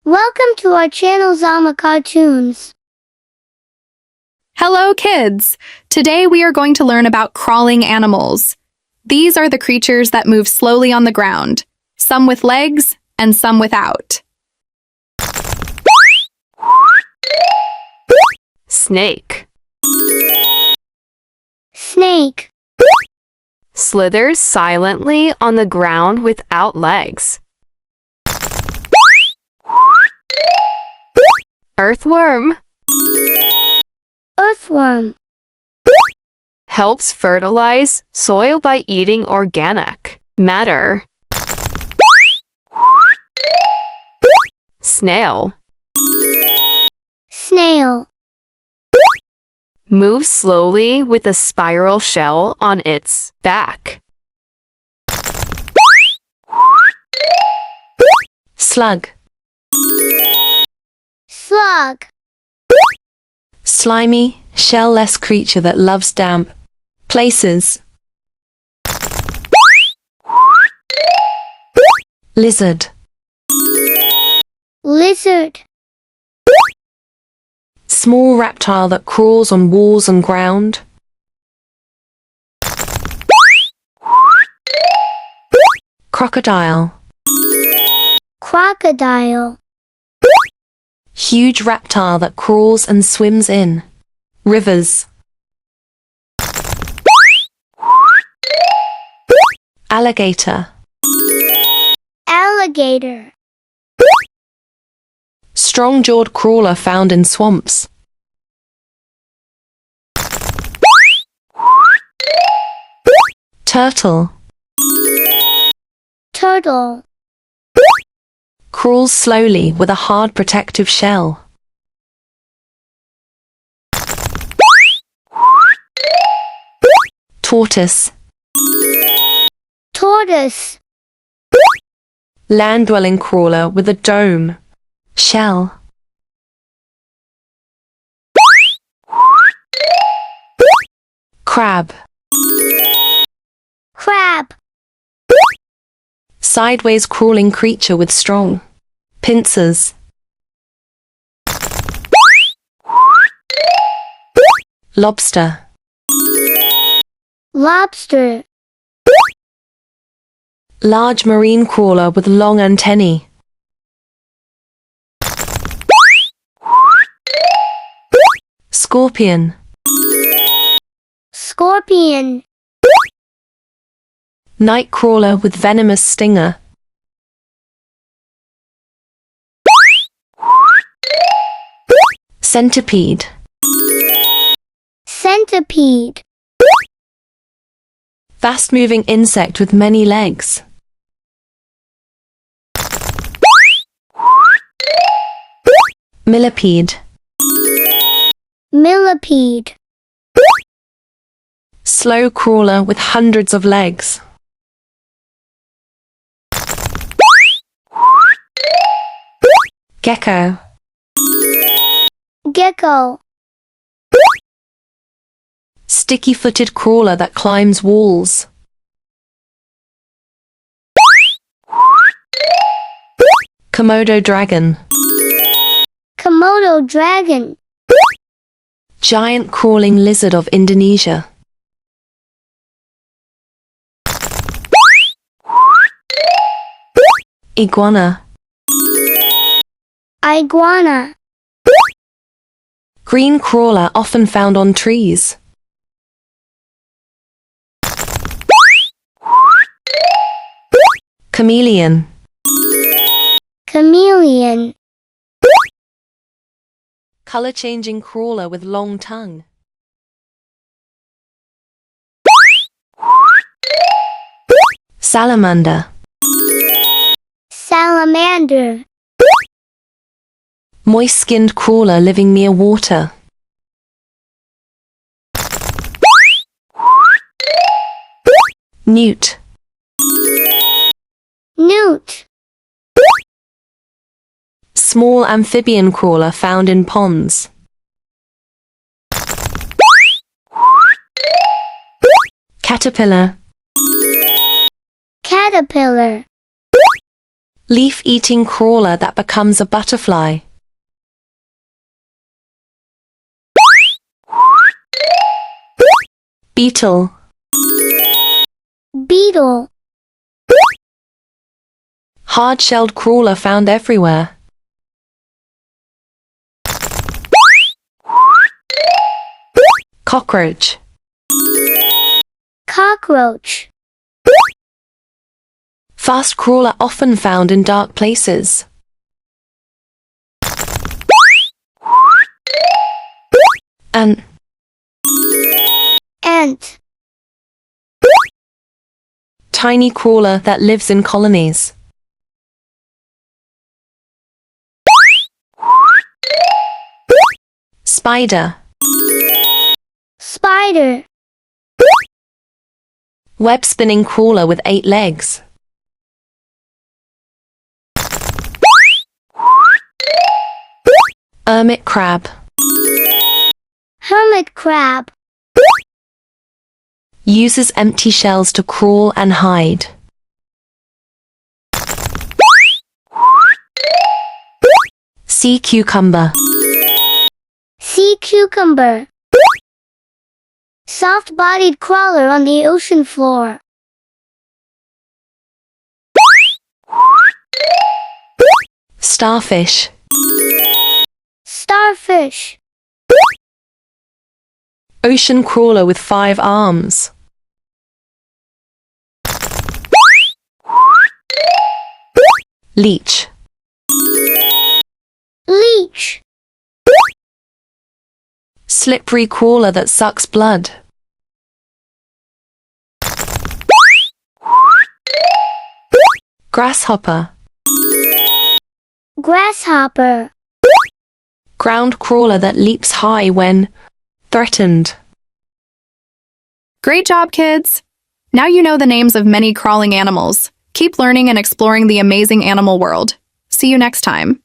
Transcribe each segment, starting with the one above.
Welcome to our channel Zama Cartoons. Hello, kids! Today we are going to learn about crawling animals. These are the creatures that move slowly on the ground, some with legs and some without. Snake. Snake. Slithers silently on the ground without legs. Earthworm. Earthworm. Helps fertilize soil by eating organic matter. Snail. Snail. Moves slowly with a spiral shell on its back. Slug. Slug. Slimy, shell-less creature that loves damp places. Lizard. Lizard. Small reptile that crawls on walls and ground. Crocodile. Crocodile. Huge reptile that crawls and swims in rivers. Alligator. Alligator. Strong-jawed crawler found in swamps. Turtle. Turtle. Crawls slowly with a hard protective shell. Tortoise. Tortoise. Land-dwelling crawler with a dome shell. Crab. Crab. Sideways crawling creature with strong pincers. Lobster. Lobster. Large marine crawler with long antennae. Scorpion. Scorpion. Night crawler with venomous stinger. Centipede. Centipede. Fast-moving insect with many legs. Millipede. Millipede. Slow crawler with hundreds of legs. Gecko. Gecko. Sticky-footed crawler that climbs walls. Komodo dragon. Komodo dragon. Giant crawling lizard of Indonesia. Iguana. Iguana. Green crawler often found on trees. Chameleon. Chameleon. Color-changing crawler with long tongue. Salamander. Salamander. Moist-skinned crawler living near water. Newt. Newt. Small amphibian crawler found in ponds. Caterpillar. Caterpillar. Leaf-eating crawler that becomes a butterfly. Beetle. Beetle. Hard-shelled crawler found everywhere. Cockroach. Cockroach. Fast crawler often found in dark places. Ant. Ant. Tiny crawler that lives in colonies. Spider. Spider. Web-spinning crawler with 8 legs. Hermit crab. Hermit crab. Uses empty shells to crawl and hide. Sea cucumber. Sea cucumber. Soft-bodied crawler on the ocean floor. Starfish. Starfish. Ocean crawler with 5 arms. Leech. Leech. Slippery crawler that sucks blood. Grasshopper. Grasshopper. Ground crawler that leaps high when threatened. Great job, kids! Now you know the names of many crawling animals. Keep learning and exploring the amazing animal world. See you next time.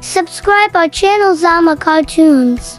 Subscribe our channel Zama Cartoons.